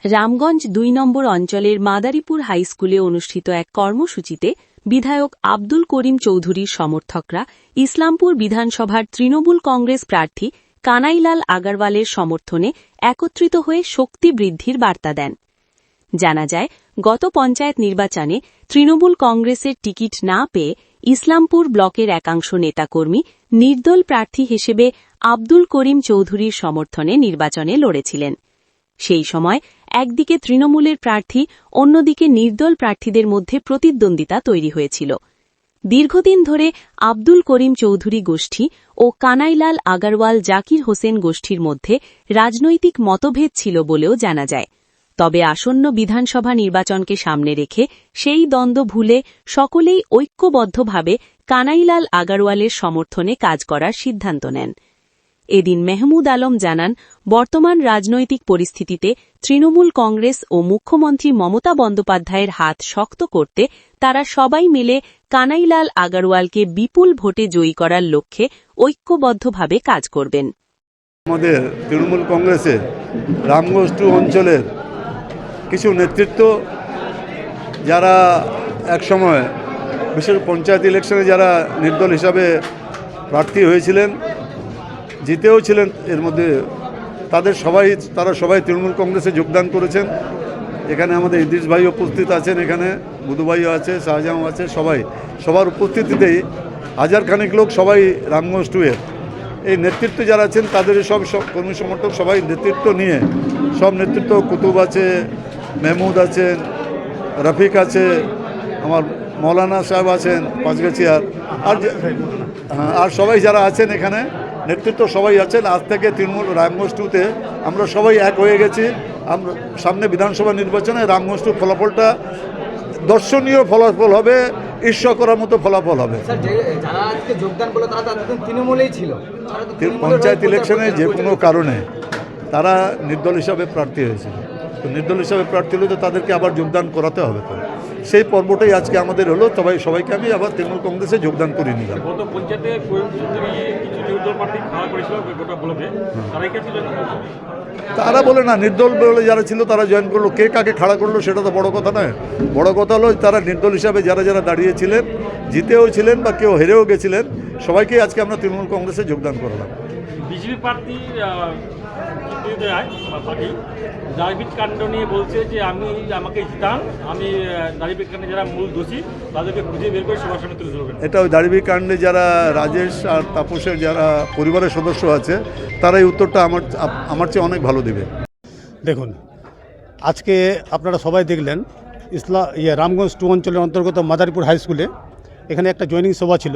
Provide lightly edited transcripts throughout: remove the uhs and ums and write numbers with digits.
রামগঞ্জ ২ নম্বর অঞ্চলের মাদারীপুর হাইস্কুলে অনুষ্ঠিত এক কর্মসূচিতে বিধায়ক আব্দুল করিম চৌধুরীর সমর্থকরা ইসলামপুর বিধানসভার তৃণমূল কংগ্রেস প্রার্থী কানাইলাল আগারওয়ালের সমর্থনে একত্রিত হয়ে শক্তি বৃদ্ধির বার্তা দেন। জানা যায়, গত পঞ্চায়েত নির্বাচনে তৃণমূল কংগ্রেসের টিকিট না পেয়ে ইসলামপুর ব্লকের একাংশ নেতাকর্মী নির্দল প্রার্থী হিসেবে আব্দুল করিম চৌধুরীর সমর্থনে নির্বাচনে লড়েছিলেন। সেই সময় একদিকে তৃণমূলের প্রার্থী, অন্যদিকে নির্দল প্রার্থীদের মধ্যে প্রতিদ্বন্দ্বিতা তৈরি হয়েছিল। দীর্ঘদিন ধরে আব্দুল করিম চৌধুরী গোষ্ঠী ও কানাইলাল আগারওয়াল জাকির হোসেন গোষ্ঠীর মধ্যে রাজনৈতিক মতভেদ ছিল বলেও জানা যায়। তবে আসন্ন বিধানসভা নির্বাচনকে সামনে রেখে সেই দ্বন্দ্ব ভুলে সকলেই ঐক্যবদ্ধভাবে কানাইলাল আগারওয়ালের সমর্থনে কাজ করার সিদ্ধান্ত নেন। এদিন মেহমুদ আলম জানান, বর্তমান রাজনৈতিক পরিস্থিতিতে তৃণমূল কংগ্রেস ও মুখ্যমন্ত্রী মমতা বন্দ্যোপাধ্যায়ের হাত শক্ত করতে তারা সবাই মিলে কানাইলাল আগারওয়ালকে বিপুল ভোটে জয়ী করার লক্ষ্যে ঐক্যবদ্ধভাবে কাজ করবেন। আমাদের তৃণমূল কংগ্রেসে রামগঞ্জ 2 অঞ্চলের কিছু নেতৃত্ব, যারা একসময় বিশেষ পঞ্চায়েত ইলেকশনে যারা নির্দল হিসাবে প্রার্থী হয়েছিলেন, জিতেও ছিলেন, এর মধ্যে তারা সবাই তৃণমূল কংগ্রেসে যোগদান করেছেন। এখানে আমাদের ইদ্রিস ভাই উপস্থিত আছেন, এখানে বুধু ভাইও আছে, শাহজাহান আছে, সবার উপস্থিতিতেই হাজার খানেক লোক সবাই রামগঞ্জ 2-এর এই নেতৃত্ব যারা আছেন তাদের সব কর্মী সমর্থক সবাই নেতৃত্ব নিয়ে, সব নেতৃত্ব কুতুব আছে, মেহমুদ আছেন, রফিক আছে, আমার মৌলানা সাহেব আছেন পাঁচগাছিয়ার, আর সবাই যারা আছেন এখানে নেতৃত্ব সবাই আছেন। আজ থেকে তৃণমূল রামগঞ্জ 2-তে আমরা সবাই এক হয়ে গেছি। আমরা সামনে বিধানসভা নির্বাচনে রামগঞ্জ 2 ফলাফলটা দর্শনীয় ফলাফল হবে, ঈর্ষা করার মতো ফলাফল হবে। পঞ্চায়েত ইলেকশনে যে কোনো কারণে তারা নির্দল হিসাবে প্রার্থী হয়েছিল, তো নির্দল হিসাবে প্রার্থী হলে তো তাদেরকে আবার যোগদান করাতে হবে। তো সেই পর্বটাই আজকে আমাদের হলো। সবাইকে আমি আবার তৃণমূল কংগ্রেসে যোগদান করে নিলাম। তারা বলে না, নির্দল বলে যারা ছিল তারা জয়েন করলো, কে কাকে খাড়া করলো সেটা তো বড় কথা নয়। বড় কথা হলো তারা নির্দল হিসাবে যারা দাঁড়িয়েছিলেন, জিতেও ছিলেন বা কেউ হেরেও গেছিলেন, সবাইকেই আজকে আমরা তৃণমূল কংগ্রেসে যোগদান করলাম। বিজেপি প্রার্থী দাড়িভিট কাণ্ড নিয়ে বলছে যে আমাকে জিতান, আমি দাড়িভিট কাণ্ডে যারা মূল দোষী তাদেরকে খুঁজে বের করে সবার সামনে তুলে ধরবেন। এটা ওই দাড়িভিট কাণ্ডে যারা রাজেশ আর তাপসের যারা পরিবারের সদস্য আছে, তারা এই উত্তরটা আমার চেয়ে অনেক ভালো দেবে। দেখুন, আজকে আপনারা সবাই দেখলেন রামগঞ্জ 2 অঞ্চলের অন্তর্গত মাদারীপুর হাই স্কুলে এখানে একটা জয়েনিং সভা ছিল।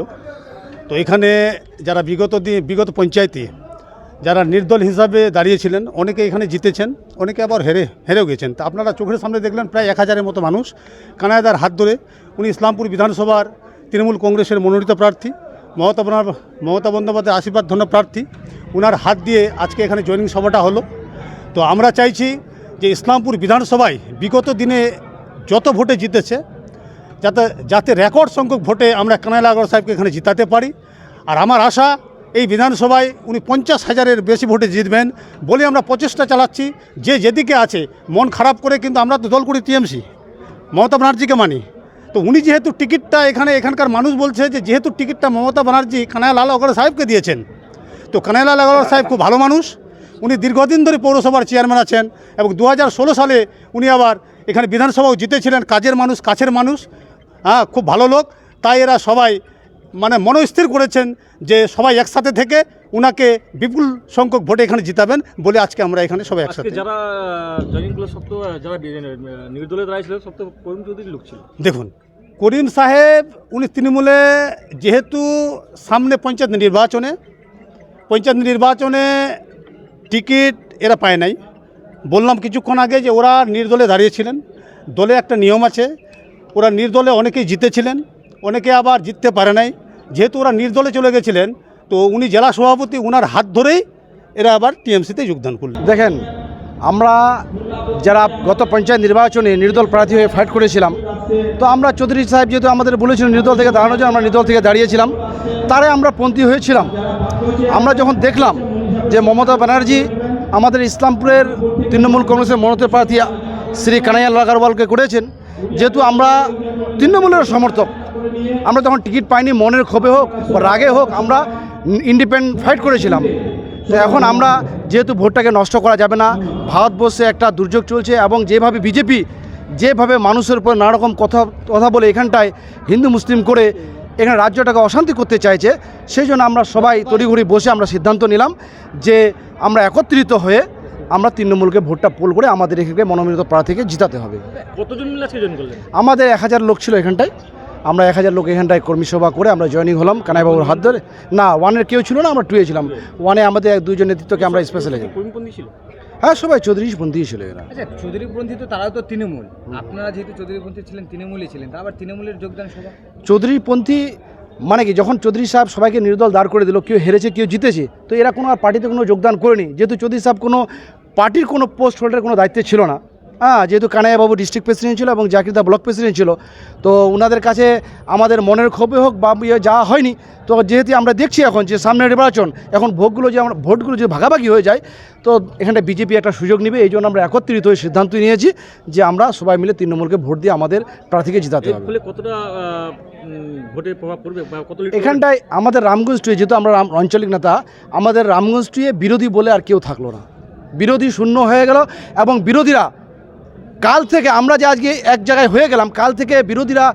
তো এখানে যারা বিগত পঞ্চায়েতে যারা নির্দল হিসাবে দাঁড়িয়েছিলেন, অনেকে এখানে জিতেছেন, অনেকে আবার হেরেও গেছেন। তা আপনারা চোখের সামনে দেখলেন প্রায় 1000-এর মতো মানুষ কানাইদার হাত ধরে, উনি ইসলামপুর বিধানসভার তৃণমূল কংগ্রেসের মনোনীত প্রার্থী, মমতা বন্দ্যোপাধ্যায়ের আশীর্বাদ ধন্য প্রার্থী, ওনার হাত দিয়ে আজকে এখানে জয়েনিং সভাটা হলো। তো আমরা চাইছি যে ইসলামপুর বিধানসভায় বিগত দিনে যত ভোটে জিতেছে, যাতে রেকর্ড সংখ্যক ভোটে আমরা কানাইলাল আগারওয়াল সাহেবকে এখানে জিতাতে পারি। আর আমার আশা এই বিধানসভায় উনি 50,000-এর বেশি ভোটে জিতবেন বলে আমরা প্রচেষ্টা চালাচ্ছি। যে যেদিকে আছে মন খারাপ করে, কিন্তু আমরা তো দল করি টিএমসি, মমতা ব্যানার্জিকে মানি। তো উনি যেহেতু টিকিটটা এখানকার মানুষ বলছে যে যেহেতু টিকিটটা মমতা ব্যানার্জি কানাইলাল আগারওয়াল সাহেবকে দিয়েছেন, তো কানাইলাল আগারওয়াল সাহেব খুব ভালো মানুষ। উনি দীর্ঘদিন ধরে পৌরসভার চেয়ারম্যান আছেন এবং 2016 সালে উনি আবার এখানে বিধানসভাও জিতেছিলেন। কাজের মানুষ, কাছের মানুষ, খুব ভালো লোক। তাই এরা সবাই মনস্থির করেছেন যে সবাই একসাথে থেকে উনাকে বিপুল সংখ্যক ভোটে এখানে জিতাবেন বলে আজকে আমরা এখানে সবাই একসাথে। যারা জয়েনিংগুলো যারা নির্দলে দাঁড়িয়েছিল সব তো করিম চৌধুরীর লোক ছিল। দেখুন, করিম সাহেব উনি তৃণমূলে, যেহেতু সামনে পঞ্চায়েত নির্বাচনে টিকিট এরা পায় নাই। বললাম কিছুক্ষণ আগে যে ওরা নির্দলে দাঁড়িয়েছিলেন। দলে একটা নিয়ম আছে, ওরা নির্দলে অনেকেই জিতেছিলেন, অনেকে আবার জিততে পারে নাই। যেহেতু ওরা নির্দলে চলে গেছিলেন, তো উনি জেলা সভাপতি, ওনার হাত ধরেই এরা আবার টিএমসিতে যোগদান করলেন। দেখেন, আমরা যারা গত পঞ্চায়েত নির্বাচনে নির্দল প্রার্থী হয়ে ফাইট করেছিলাম, তো আমরা চৌধুরী সাহেব যেহেতু আমাদের বলেছিলেন নির্দল থেকে দাঁড়ানোর জন্য, আমরা নির্দল থেকে দাঁড়িয়েছিলাম, তারে আমরা পন্থী হয়েছিলাম। আমরা যখন দেখলাম যে মমতা ব্যানার্জি আমাদের ইসলামপুরের তৃণমূল কংগ্রেসের মনোনীত প্রার্থী শ্রী কানাইয়ালাল আগরওয়ালকে করেছেন। যেহেতু আমরা তৃণমূলের সমর্থক, আমরা তখন টিকিট পাইনি, মনের ক্ষোভে হোক বা রাগে হোক, আমরা ইন্ডিপেন্ডেন্ট ফাইট করেছিলাম। তো এখন আমরা যেহেতু ভোটটাকে নষ্ট করা যাবে না, ভারতবর্ষে একটা দুর্যোগ চলছে এবং যেভাবে বিজেপি যেভাবে মানুষের উপর নানা রকম কথা বলে এখানটায় হিন্দু মুসলিম করে এখানে রাজ্যটাকে অশান্তি করতে চাইছে, সেই জন্য আমরা সবাই তড়িঘড়ি বসে আমরা সিদ্ধান্ত নিলাম যে আমরা একত্রিত হয়ে আমরা তৃণমূলকে ভোটটা পোল করে আমাদের এখানে মনোনীত প্রার্থীকে জিতাতে হবে। কতজন মিলে আজকে জয়েন করলেন? আমাদের 1000 লোক ছিল এখানটায়, আমরা 1000 লোক এখানটায় কর্মী সভা করে আমরা জয়েনিং হলাম কানাইবাবুর হাত ধরে। না, 1-এর কেউ ছিল না, আমরা 2-এ ছিলাম। 1-এ আমাদের 2জন নেতৃত্বকে আমরা স্পেশাল এজেন্ট। কর্মীপন্থী ছিল? হ্যাঁ, সবাই চৌধুরীপন্থী ছিল এরা। আচ্ছা, চৌধুরীপন্থী তো তারাও তো তৃণমূল, আপনারা যেহেতু চৌধুরীপন্থী ছিলেন, তৃণমূলই ছিলেন, তা আবার তৃণমূলের যোগদান সভা? চৌধুরীপন্থী মানে কি, যখন চৌধুরী সাহেব সবাইকে নির্দল দাঁড় করে দিল, কেউ হেরেছে কেউ জিতেছে, তো এরা কোনো আর পার্টিতে কোনো যোগদান করেনি। যেহেতু চৌধুরী সাহেব কোনো পার্টির কোনো পোস্ট হোল্ডারের কোনো দায়িত্বে ছিল না, যেহেতু কানাইয়াবাবু ডিস্ট্রিক্ট প্রেসিডেন্ট ছিল এবং জাকিরদা ব্লক প্রেসিডেন্ট ছিল, তো ওনাদের কাছে আমাদের মনের ক্ষোভে হোক বা যাওয়া হয়নি। তো যেহেতু আমরা দেখছি এখন যে সামনে নির্বাচন, এখন ভোটগুলো যে ভাগাভাগি হয়ে যায়, তো এখানে বিজেপি একটা সুযোগ নেবে, এই জন্য আমরা একত্রিত হয়ে সিদ্ধান্ত নিয়েছি যে আমরা সবাই মিলে তৃণমূলকে ভোট দিয়ে আমাদের প্রার্থীকে জিতাতে হবে। ফলে কতটা ভোটের প্রভাব পড়বে বা কত লিটার? এখানটায় আমাদের রামগঞ্জ টুয়ে, যেহেতু আমরা আঞ্চলিক নেতা, আমাদের রামগঞ্জ টুয়ে বিরোধী বলে আর কেউ থাকলো না, বিরোধী শূন্য হয়ে গেল। এবং বিরোধীরা কাল থেকে, আমরা যে আজকে এক জায়গায় হয়ে গেলাম, কাল থেকে বিরোধীরা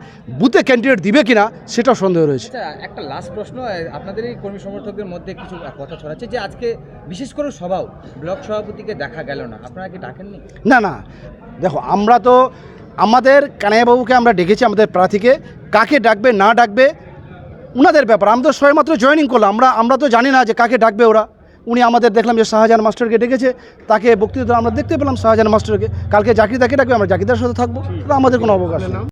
বুথে ক্যান্ডিডেট দিবে কিনা সেটাও সন্দেহ রয়েছে। আচ্ছা, একটা লাস্ট প্রশ্ন, আপনাদের এই কর্মী সমর্থকদের মধ্যে কিছু কথা ছড়াচ্ছে যে আজকে বিশেষ করে সভাও ব্লক সভাপতিকে দেখা গেল না, আপনারা কি ডাকেননি? না না, দেখো, আমরা তো আমাদের কানাইয়াবাবুকে আমরা ডেকেছি, আমাদের প্রার্থীকে, কাকে ডাকবে না ডাকবে ওনাদের ব্যাপার, আমরা তো সবেমাত্র জয়েনিং করলাম, আমরা তো জানি না যে কাকে ডাকবে ওরা। উনি আমাদের দেখলাম যে শাহজাহান মাস্টারকে ডেকেছে, তাকে বক্তৃতা আমরা দেখতে পেলাম শাহজাহান মাস্টারকে, কালকে জাকিরদাকে ডাকবে, আমরা জাকিরদার সাথে থাকবো, আমাদের কোনো অবকাশ নেই।